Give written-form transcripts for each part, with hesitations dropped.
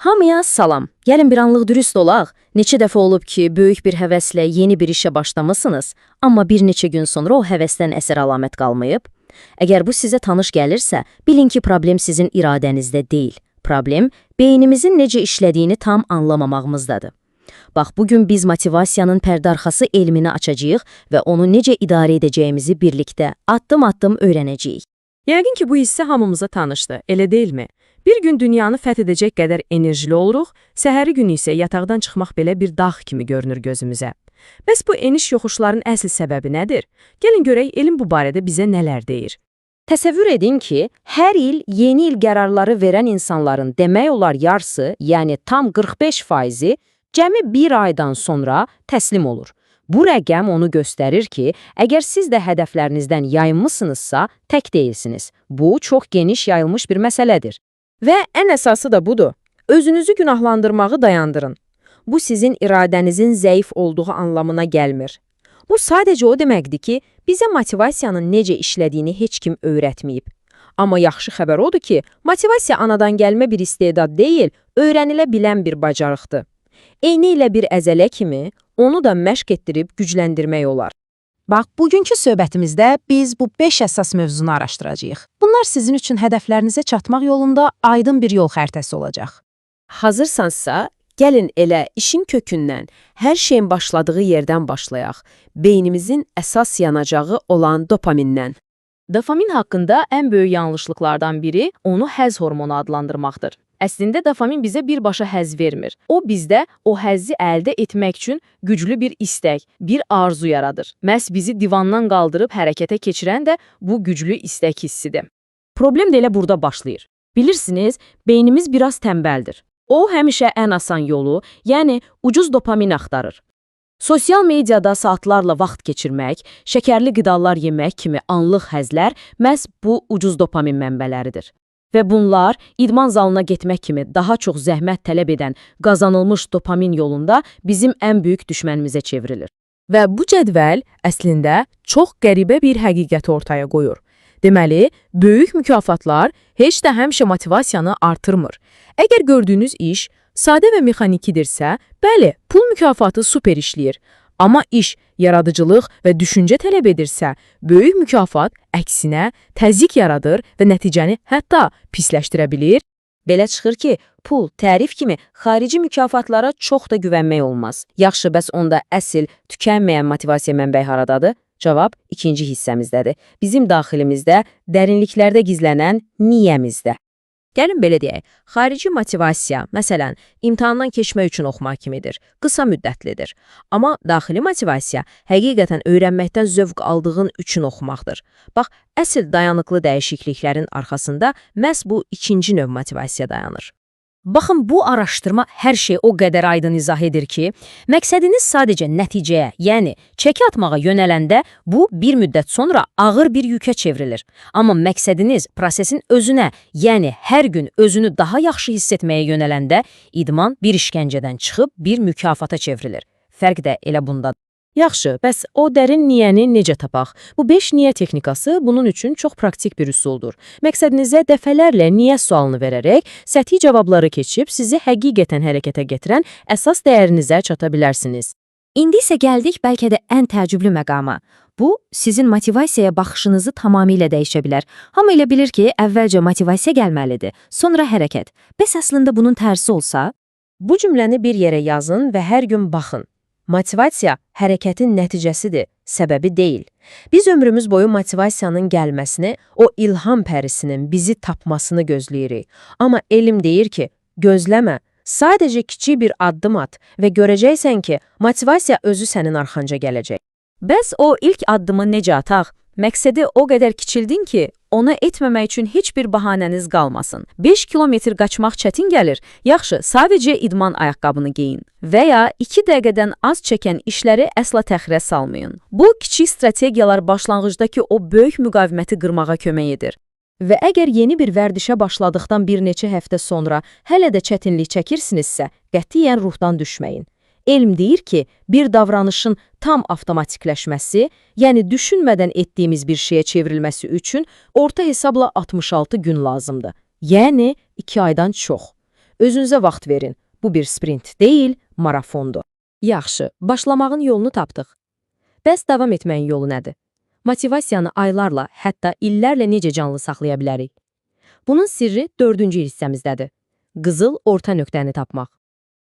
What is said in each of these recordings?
Hamıya salam. Gəlin bir anlıq dürüst olaq. Neçə dəfə olub ki, böyük bir həvəslə yeni bir işə başlamışsınız, amma bir neçə gün sonra o həvəsdən əsər əlamət qalmayıb? Əgər bu sizə tanış gəlirsə, bilin ki, problem sizin iradənizdə deyil. Problem, beynimizin necə işlədiyini tam anlamamağımızdadır. Bax, bugün biz motivasiyanın pərdarxası elmini açacağıq və onu necə idarə edəcəyimizi birlikdə addım-addım öyrənəcəyik. Yəqin ki, bu hissə hamımıza tanışdır, elə deyilmi? Bir gün dünyanı fəth edəcək qədər enerjili oluruq, səhəri günü isə yataqdan çıxmaq belə bir dağ kimi görünür gözümüzə. Bəs bu eniş-yoxuşların əsl səbəbi nədir? Gəlin görək, elm bu barədə bizə nələr deyir. Təsəvvür edin ki, hər il yeni il qərarları verən insanların demək olar yarısı, yəni tam 45%-i cəmi bir aydan sonra təslim olur. Bu rəqəm onu göstərir ki, əgər siz də hədəflərinizdən yayınmısınızsa, tək deyilsiniz. Bu, çox geniş yayılmış bir məsələdir. Və ən əsası da budur. Özünüzü günahlandırmağı dayandırın. Bu sizin iradənizin zəif olduğu anlamına gəlmir. Bu sadəcə o deməkdir ki, bizə motivasiyanın necə işlədiyini heç kim öyrətməyib. Amma yaxşı xəbər odur ki, motivasiya anadan gəlmə bir istedad deyil, öyrənilə bilən bir bacarıqdır. Eyni ilə bir əzələ kimi, onu da məşq etdirib gücləndirmək olar. Bax, bugünkü söhbətimizdə biz bu 5 əsas mövzunu araşdıracağıq. Bunlar sizin üçün hədəflərinizə çatmaq yolunda aydın bir yol xəritəsi olacaq. Hazırsansa, gəlin elə işin kökündən, hər şeyin başladığı yerdən başlayaq. Beynimizin əsas yanacağı olan dopamindən. Dopamin haqqında ən böyük yanlışlıqlardan biri onu həzz hormonu adlandırmaqdır. Əslində dopamin bizə birbaşa həzz vermir. O bizdə o həzzi əldə etmək üçün güclü bir istək, bir arzu yaradır. Məhz bizi divandan qaldırıb hərəkətə keçirən də bu güclü istək hissidir. Problem də elə burada başlayır. Bilirsiniz, beynimiz biraz tənbəldir. O həmişə ən asan yolu, yəni ucuz dopamin axtarır. Sosial mediada saatlarla vaxt keçirmək, şəkərli qidalar yemək kimi anlıq həzlər məhz bu ucuz dopamin mənbələridir. Və bunlar idman zalına getmək kimi daha çox zəhmət tələb edən qazanılmış dopamin yolunda bizim ən böyük düşmənimizə çevrilir. Və bu cədvəl əslində çox qəribə bir həqiqəti ortaya qoyur. Deməli, böyük mükafatlar heç də həmişə motivasiyanı artırmır. Əgər gördüyünüz iş sadə və mexanikidirsə, bəli, pul mükafatı super işləyir. Amma iş yaradıcılıq və düşüncə tələb edirsə, böyük mükafat əksinə təzyiq yaradır və nəticəni hətta pisləşdirə bilir. Belə çıxır ki, pul, tərif kimi xarici mükafatlara çox da güvənmək olmaz. Yaxşı, bəs onda əsl, tükənməyən motivasiya mənbəyi haradadır? Cavab ikinci hissəmizdədir. Bizim daxilimizdə, dərinliklərdə gizlənən niyyəmizdə. Gəlin belə deyək, xarici motivasiya, məsələn, imtahandan keçmək üçün oxumaq kimidir, qısa müddətlidir. Amma daxili motivasiya həqiqətən öyrənməkdən zövq aldığın üçün oxumaqdır. Bax, əsl dayanıqlı dəyişikliklərin arxasında məhz bu ikinci növ motivasiya dayanır. Baxın, bu araşdırma hər şey o qədər aydın izah edir ki, məqsədiniz sadəcə nəticəyə, yəni çəki atmağa yönələndə bu bir müddət sonra ağır bir yükə çevrilir. Amma məqsədiniz prosesin özünə, yəni hər gün özünü daha yaxşı hiss etməyə yönələndə idman bir işgəncədən çıxıb bir mükafata çevrilir. Fərq də elə bundadır. Yaxşı, bəs o dərin niyyəni necə tapaq? Bu 5 niyyə texnikası bunun üçün çox praktik bir üsuldur. Məqsədinizə dəfələrlə niyyə sualını verərək, səthi cavabları keçib sizi həqiqətən hərəkətə gətirən əsas dəyərinizə çata bilərsiniz. İndi isə gəldik bəlkə də ən təəccüblü məqama. Bu, sizin motivasiyaya baxışınızı tamamilə dəyişə bilər. Hamı elə bilir ki, əvvəlcə motivasiya gəlməlidir, sonra hərəkət. Bəs əslində bunun tərsi olsa? Bu cümləni bir yerə yazın və hər gün baxın. Motivasiya hərəkətin nəticəsidir, səbəbi deyil. Biz ömrümüz boyu motivasiyanın gəlməsini, o ilham pərisinin bizi tapmasını gözləyirik. Amma elm deyir ki, gözləmə, sadəcə kiçik bir addım at və görəcəksən ki, motivasiya özü sənin arxanca gələcək. Bəs o ilk addımı necə ataq? Məqsədi o qədər kiçildin ki, onu etməmək üçün heç bir bahanəniz qalmasın. 5 kilometr qaçmaq çətin gəlir. Yaxşı, sadəcə idman ayaqqabını geyin. Və ya 2 dəqiqədən az çəkən işləri əsla təxirə salmayın. Bu, kiçik strategiyalar başlanğıcdakı o böyük müqaviməti qırmağa kömək edir. Və əgər yeni bir vərdişə başladıqdan bir neçə həftə sonra hələ də çətinlik çəkirsinizsə, qətiyyən ruhdan düşməyin. Elm deyir ki, bir davranışın tam avtomatikləşməsi, yəni düşünmədən etdiyimiz bir şeyə çevrilməsi üçün orta hesabla 66 gün lazımdır. Yəni 2 aydan çox. Özünüzə vaxt verin. Bu bir sprint deyil, marafondur. Yaxşı, başlamağın yolunu tapdıq. Bəs davam etməyin yolu nədir? Motivasiyanı aylarla, hətta illərlə necə canlı saxlaya bilərik? Bunun sirri 4-cü hissəmizdədir. Qızıl orta nöqtəni tapmaq.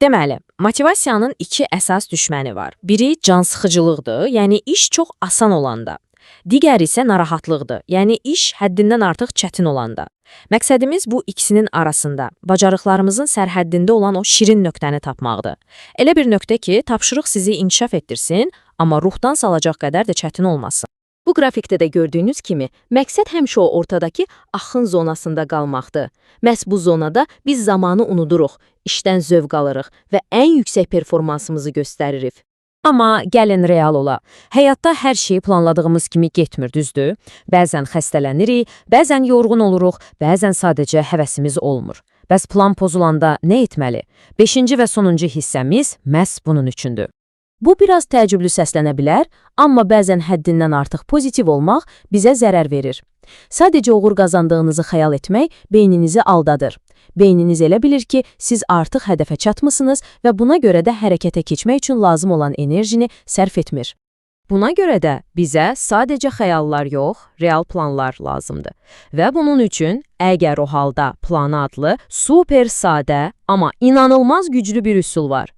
Deməli, motivasiyanın 2 əsas düşməni var. Biri cansıxıcılıqdır, yəni iş çox asan olanda. Digəri isə narahatlıqdır, yəni iş həddindən artıq çətin olanda. Məqsədimiz bu ikisinin arasında, bacarıqlarımızın sərhəddində olan o şirin nöqtəni tapmaqdır. Elə bir nöqtə ki, tapşırıq sizi inkişaf etdirsin, amma ruhdan salacaq qədər də çətin olmasın. Bu qrafikdə də gördüyünüz kimi, məqsəd həmişə o ortadakı axın zonasında qalmaqdır. Məhz bu zonada biz zamanı unuduruq, işdən zövq alırıq və ən yüksək performansımızı göstəririk. Amma gəlin real ola. Həyatda hər şey planladığımız kimi getmir, düzdür? Bəzən xəstələnirik, bəzən yorğun oluruq, bəzən sadəcə həvəsimiz olmur. Bəs plan pozulanda nə etməli? 5-ci və sonuncu hissəmiz məhz bunun üçündür. Bu biraz təəccüblü səslənə bilər, amma bəzən həddindən artıq pozitiv olmaq bizə zərər verir. Sadəcə uğur qazandığınızı xəyal etmək beyninizi aldadır. Beyniniz elə bilir ki, siz artıq hədəfə çatmısınız və buna görə də hərəkətə keçmək üçün lazım olan enerjini sərf etmir. Buna görə də bizə sadəcə xəyallar yox, real planlar lazımdır. Və bunun üçün əgər o halda planı adlı super sadə, amma inanılmaz güclü bir üsul var.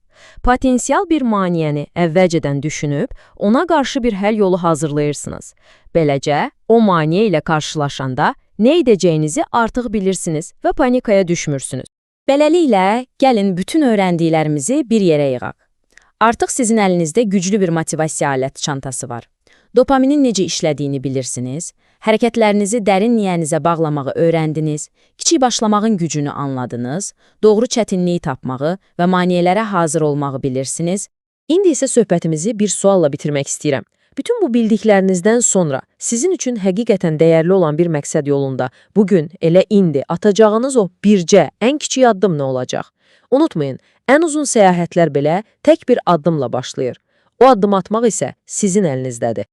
Potensial bir maniyəni əvvəlcədən düşünüb, ona qarşı bir həll yolu hazırlayırsınız. Beləcə, o maniyə ilə qarşılaşanda nə edəcəyinizi artıq bilirsiniz və panikaya düşmürsünüz. Beləliklə, gəlin bütün öyrəndiklərimizi bir yerə yığaq. Artıq sizin əlinizdə güclü bir motivasiya alət çantası var. Dopaminin necə işlədiyini bilirsiniz, hərəkətlərinizi dərin niyənizə bağlamağı öyrəndiniz, kiçik başlamağın gücünü anladınız, doğru çətinliyi tapmağı və maniyələrə hazır olmağı bilirsiniz. İndi isə söhbətimizi bir sualla bitirmək istəyirəm. Bütün bu bildiklərinizdən sonra sizin üçün həqiqətən dəyərli olan bir məqsəd yolunda bugün, elə indi atacağınız o bircə, ən kiçik addım nə olacaq? Unutmayın, ən uzun səyahətlər belə tək bir addımla başlayır. O addım atmaq isə sizin əlinizdədir.